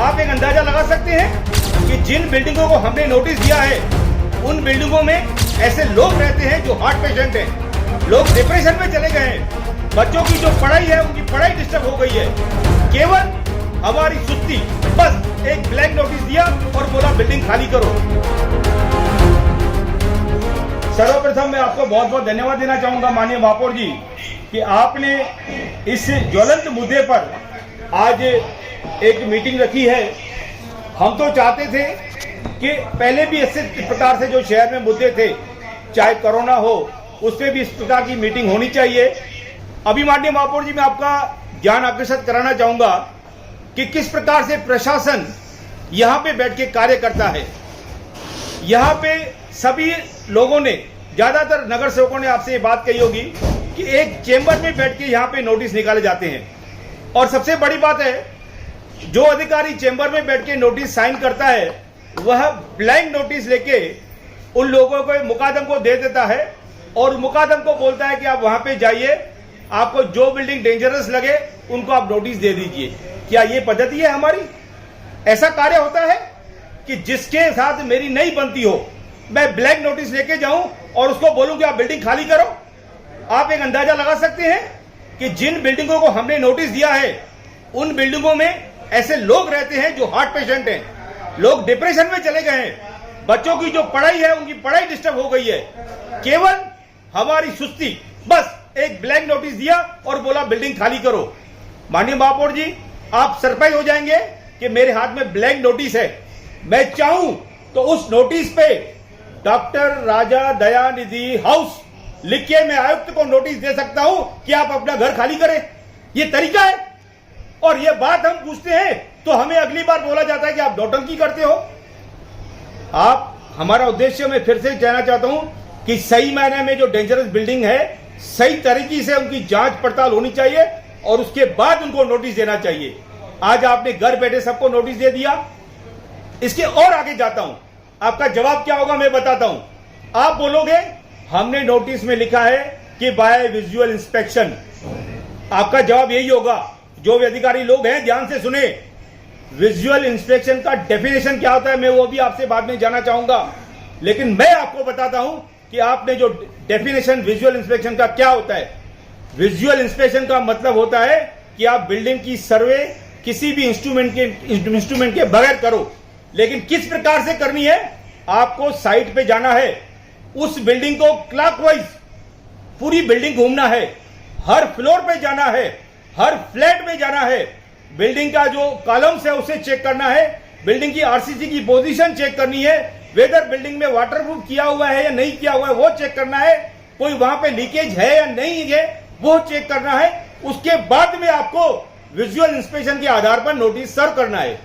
आप एक अंदाजा लगा सकते हैं कि जिन बिल्डिंगों को हमने नोटिस दिया है उन बिल्डिंगों में ऐसे लोग रहते हैं जो हार्ट पेशेंट हैं, लोग डिप्रेशन में चले गए हैं, बच्चों की जो पढ़ाई है उनकी पढ़ाई डिस्टर्ब हो गई है। केवल हमारी सुस्ती, बस एक ब्लैंक नोटिस दिया और बोला बिल्डिंग खाली करो। सर्वप्रथम मैं आपको बहुत बहुत धन्यवाद देना चाहूंगा माननीय महापौर जी कि आपने इस ज्वलंत मुद्दे पर आज एक मीटिंग रखी है। हम तो चाहते थे कि पहले भी इस प्रकार से जो शहर में मुद्दे थे, चाहे कोरोना हो, उस पर भी इस प्रकार की मीटिंग होनी चाहिए। अभी माननीय महापौर जी मैं आपका ध्यान आकर्षित कराना चाहूंगा कि किस प्रकार से प्रशासन यहाँ पे बैठ के कार्य करता है। यहाँ पे सभी लोगों ने, ज्यादातर नगर सेवकों ने आपसे ये बात कही होगी कि एक चेंबर में बैठ के यहाँ पे नोटिस निकाले जाते हैं। और सबसे बड़ी बात है, जो अधिकारी चेंबर में बैठ के नोटिस साइन करता है वह ब्लैंक नोटिस लेके उन लोगों को मुकादम को दे देता है और मुकादम को बोलता है कि आप वहां पे जाइए, आपको जो बिल्डिंग डेंजरस लगे उनको आप नोटिस दे दीजिए। क्या ये पद्धति है हमारी? ऐसा कार्य होता है कि जिसके साथ मेरी नहीं बनती हो मैं ब्लैंक नोटिस लेके जाऊं और उसको बोलूं कि आप बिल्डिंग खाली करो? आप एक अंदाजा लगा सकते हैं कि जिन बिल्डिंगों को हमने नोटिस दिया है उन बिल्डिंगों में ऐसे लोग रहते हैं जो हार्ट पेशेंट हैं, लोग डिप्रेशन में चले गए हैं, बच्चों की जो पढ़ाई है उनकी पढ़ाई डिस्टर्ब हो गई है। केवल हमारी सुस्ती, बस एक ब्लैंक नोटिस दिया और बोला बिल्डिंग खाली करो। माननीय महापौर जी, आप सरप्राइज हो जाएंगे कि मेरे हाथ में ब्लैंक नोटिस है। मैं चाहूं तो उस नोटिस पे डॉक्टर राजा दयानिधि हाउस लिख के मैं आयुक्त को नोटिस दे सकता हूं कि आप अपना घर खाली करें। ये तरीका है। और ये बात हम पूछते हैं तो हमें अगली बार बोला जाता है कि आप नौटंकी करते हो। हमारा उद्देश्य मैं फिर से कहना चाहता हूं कि सही मायने में जो डेंजरस बिल्डिंग है, सही तरीके से उनकी जांच पड़ताल होनी चाहिए और उसके बाद उनको नोटिस देना चाहिए। आज आपने घर बैठे सबको नोटिस दे दिया। इसके और आगे जाता हूं, आपका जवाब क्या होगा मैं बताता हूं। आप बोलोगे हमने नोटिस में लिखा है कि बाय विजुअल इंस्पेक्शन। आपका जवाब यही होगा। जो भी अधिकारी लोग हैं ध्यान से सुने, विजुअल इंस्पेक्शन का डेफिनेशन क्या होता है मैं वो भी आपसे बाद में जानना चाहूंगा, लेकिन मैं आपको बताता हूं कि आपने जो डेफिनेशन विजुअल इंस्पेक्शन का क्या होता है। विजुअल इंस्पेक्शन का मतलब होता है कि आप बिल्डिंग की सर्वे किसी भी इंस्ट्रूमेंट के बगैर करो। लेकिन किस प्रकार से करनी है? आपको साइट पे जाना है, उस बिल्डिंग को क्लॉकवाइज पूरी बिल्डिंग घूमना है, हर फ्लोर पे जाना है, हर फ्लैट में जाना है, बिल्डिंग का जो कॉलम्स है उसे चेक करना है, बिल्डिंग की आरसीसी की पोजीशन चेक करनी है, वेदर बिल्डिंग में वाटरप्रूफ किया हुआ है या नहीं किया हुआ है वो चेक करना है, कोई वहां पे लीकेज है या नहीं है वो चेक करना है। उसके बाद में आपको विजुअल इंस्पेक्शन के आधार पर नोटिस सर्व करना है।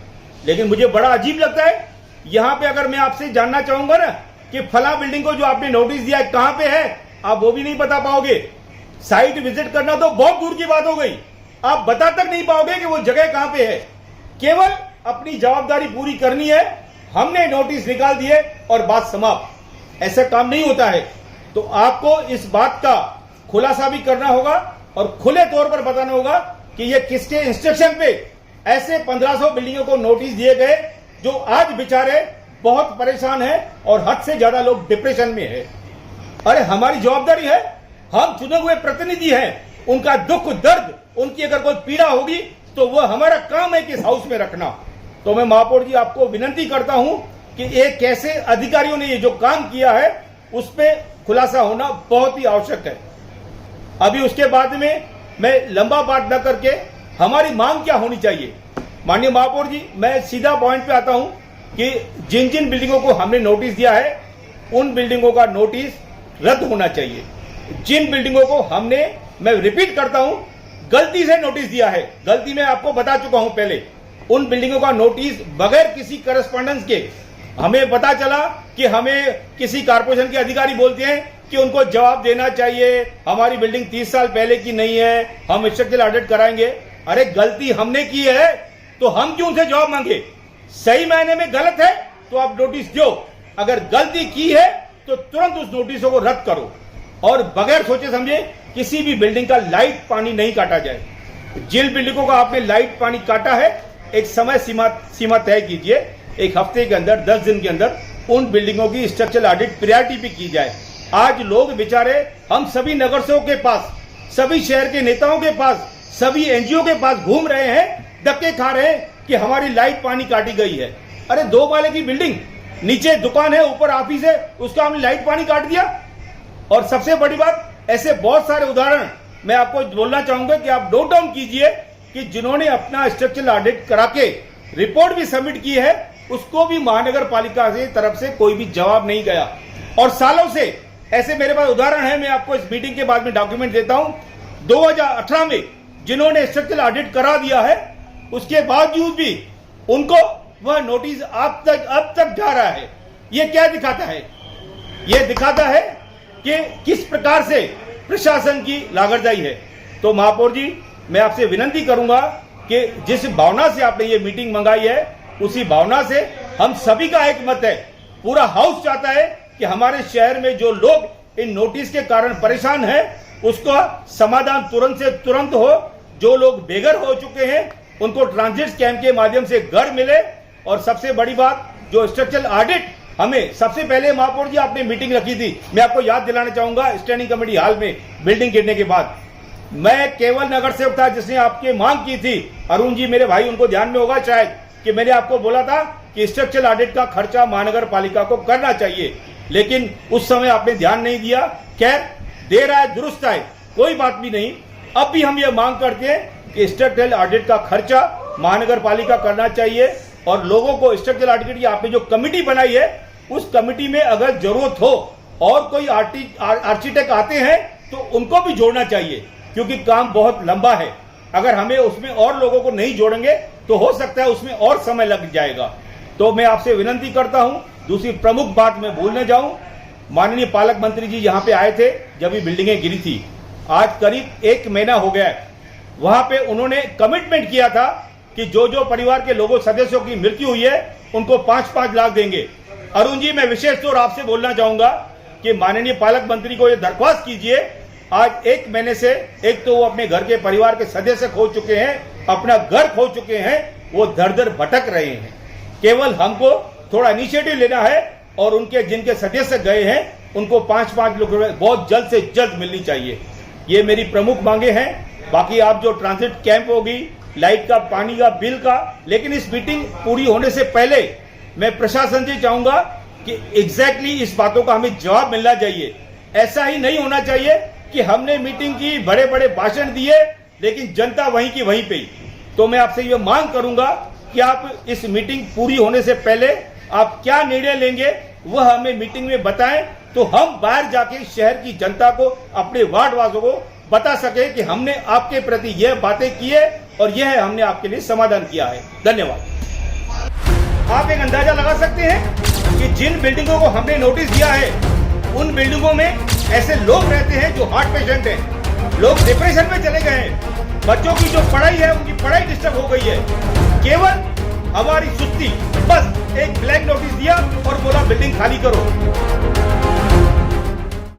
लेकिन मुझे बड़ा अजीब लगता है, यहां पे अगर मैं आपसे जानना चाहूंगा ना कि फला बिल्डिंग को जो आपने नोटिस दिया है कहां पे है, आप वो भी नहीं बता पाओगे। साइट विजिट करना तो बहुत दूर की बात हो गई, आप बता तक नहीं पाओगे कि वो जगह कहां पे है। केवल अपनी जवाबदारी पूरी करनी है, हमने नोटिस निकाल दिए और बात समाप्त। ऐसा काम नहीं होता है। तो आपको इस बात का खुलासा भी करना होगा और खुले तौर पर बताना होगा कि ये किसके इंस्ट्रक्शन पे ऐसे 1500 बिल्डिंगों को नोटिस दिए गए जो आज बेचारे बहुत परेशान है और हद से ज्यादा लोग डिप्रेशन में है। अरे हमारी जवाबदारी है, हम चुने हुए प्रतिनिधि हैं, उनका दुख दर्द, उनकी अगर कोई पीड़ा होगी तो वह हमारा काम है कि इस हाउस में रखना। तो मैं महापौर जी आपको विनती करता हूं कि एक कैसे अधिकारियों ने ये जो काम किया है उस पर खुलासा होना बहुत ही आवश्यक है। अभी उसके बाद में मैं लंबा बात न करके हमारी मांग क्या होनी चाहिए। माननीय महापौर जी, मैं सीधा पॉइंट पे आता हूं कि जिन जिन बिल्डिंगों को हमने नोटिस दिया है उन बिल्डिंगों का नोटिस रद्द होना चाहिए। जिन बिल्डिंगों को हमने, मैं रिपीट करता हूं, गलती से नोटिस दिया है, गलती मैं आपको बता चुका हूं पहले, उन बिल्डिंगों का नोटिस बगैर किसी करस्पॉन्डेंस के, हमें पता चला कि हमें किसी कारपोरेशन के अधिकारी बोलते हैं कि उनको जवाब देना चाहिए, हमारी बिल्डिंग 30 साल पहले की नहीं है, हम स्ट्रक्चरल ऑडिट कराएंगे। अरे गलती हमने की है तो हम क्यों उनसे जवाब मांगे? सही मायने में गलत है तो आप नोटिस दो, अगर गलती की है तो तुरंत उस नोटिसों को रद्द करो और बगैर सोचे समझे किसी भी बिल्डिंग का लाइट पानी नहीं काटा जाए। जिन बिल्डिंगों का आपने लाइट पानी काटा है एक समय सीमा तय कीजिए, एक हफ्ते के अंदर 10 दिन के अंदर उन बिल्डिंगों की स्ट्रक्चरल ऑडिट प्रायोरिटी पे की जाए। आज लोग बेचारे हम सभी नगरसेवकों के पास, सभी शहर के नेताओं के पास, सभी एनजीओ के पास घूम रहे हैं, धक्के खा रहे हैं कि हमारी लाइट पानी काटी गई है। अरे 2 माले की बिल्डिंग, नीचे दुकान है, ऊपर ऑफिस है, उसका हमने लाइट पानी काट दिया। और सबसे बड़ी बात, ऐसे बहुत सारे उदाहरण मैं आपको बोलना चाहूंगा कि आप नोट डाउन कीजिए कि जिन्होंने अपना स्ट्रक्चरल ऑडिट करा के रिपोर्ट भी सबमिट की है, उसको भी महानगर पालिका की तरफ से कोई भी जवाब नहीं गया। और सालों से ऐसे मेरे पास उदाहरण है, मैं आपको इस मीटिंग के बाद में डॉक्यूमेंट देता हूं। 2018 में जिन्होंने स्ट्रक्चरल ऑडिट करा दिया है, उसके बावजूद भी उनको वह नोटिस अब तक जा रहा है। यह क्या दिखाता है? यह दिखाता है कि किस प्रकार से प्रशासन की लागरदाई है। तो महापौर जी, मैं आपसे विनती करूंगा कि जिस भावना से आपने ये मीटिंग मंगाई है, उसी भावना से हम सभी का एक मत है, पूरा हाउस चाहता है कि हमारे शहर में जो लोग इन नोटिस के कारण परेशान हैं, उसका समाधान तुरंत से तुरंत हो। जो लोग बेघर हो चुके हैं, उनको ट्रांजिट कैंप के माध्यम से घर मिले। और सबसे बड़ी बात, जो स्ट्रक्चरल ऑडिट हमें सबसे पहले महापौर जी आपने मीटिंग रखी थी, मैं आपको याद दिलाना चाहूंगा, स्टैंडिंग कमेटी हॉल में बिल्डिंग गिरने के बाद मैं केवल नगर सेवक था जिसने आपकी मांग की थी। अरुण जी मेरे भाई, उनको ध्यान में होगा शायद कि मैंने आपको बोला था कि स्ट्रक्चरल ऑडिट का खर्चा महानगर पालिका को करना चाहिए, लेकिन उस समय आपने ध्यान नहीं दिया। खैर, देर आए दुरुस्त आए, कोई बात भी नहीं। अब भी हम ये मांग करते हैं कि स्ट्रक्चरल ऑडिट का खर्चा महानगर पालिका करना चाहिए और लोगों को स्ट्रक्चरल ऑडिट की आपने जो कमिटी बनाई है, उस कमिटी में अगर जरूरत हो और कोई आर्किटेक्ट आते हैं तो उनको भी जोड़ना चाहिए, क्योंकि काम बहुत लंबा है। अगर हमें उसमें और लोगों को नहीं जोड़ेंगे तो हो सकता है उसमें और समय लग जाएगा। तो मैं आपसे विनती करता हूं, दूसरी प्रमुख बात मैं भूल न जाऊं, माननीय पालक मंत्री जी यहां पे आए थे जब ये बिल्डिंगें गिरी थी, आज करीब 1 महीना हो गया है। वहां पे उन्होंने कमिटमेंट किया था कि जो जो परिवार के लोगों सदस्यों की मृत्यु हुई है उनको 5-5 लाख देंगे। अरुण जी, मैं विशेष तौर आपसे बोलना चाहूंगा कि माननीय पालक मंत्री को यह दरख्वास्त कीजिए। आज 1 महीने से एक तो वो अपने घर के परिवार के सदस्य खो चुके हैं, अपना घर खो चुके हैं, वो दर दर भटक रहे हैं। केवल हमको थोड़ा इनिशिएटिव लेना है और उनके जिनके सदस्य गए हैं उनको 5-5 लाख रुपए बहुत जल्द से जल्द मिलनी चाहिए। ये मेरी प्रमुख मांगे हैं। बाकी आप जो ट्रांजिट कैंप होगी, लाइट का, पानी का, बिल का, लेकिन इस मीटिंग पूरी होने से पहले मैं प्रशासन से चाहूंगा कि एग्जैक्टली इस बातों का हमें जवाब मिलना चाहिए। ऐसा ही नहीं होना चाहिए कि हमने मीटिंग की, बड़े बड़े भाषण दिए, लेकिन जनता वहीं की वहीं पे ही। तो मैं आपसे ये मांग करूंगा कि आप इस मीटिंग पूरी होने से पहले आप क्या निर्णय लेंगे वह हमें मीटिंग में बताएं, तो हम बाहर जाके शहर की जनता को, अपने वार्ड वासियों को बता सके कि हमने आपके प्रति यह बातें की है और यह हमने आपके लिए समाधान किया है। धन्यवाद। आप एक अंदाजा लगा सकते हैं कि जिन बिल्डिंगों को हमने नोटिस दिया है, उन बिल्डिंगों में ऐसे लोग रहते हैं जो हार्ट पेशेंट हैं, लोग डिप्रेशन में चले गए हैं, बच्चों की जो पढ़ाई है उनकी पढ़ाई डिस्टर्ब हो गई है। केवल हमारी सुस्ती, बस एक ब्लैंक नोटिस दिया और बोला बिल्डिंग खाली करो।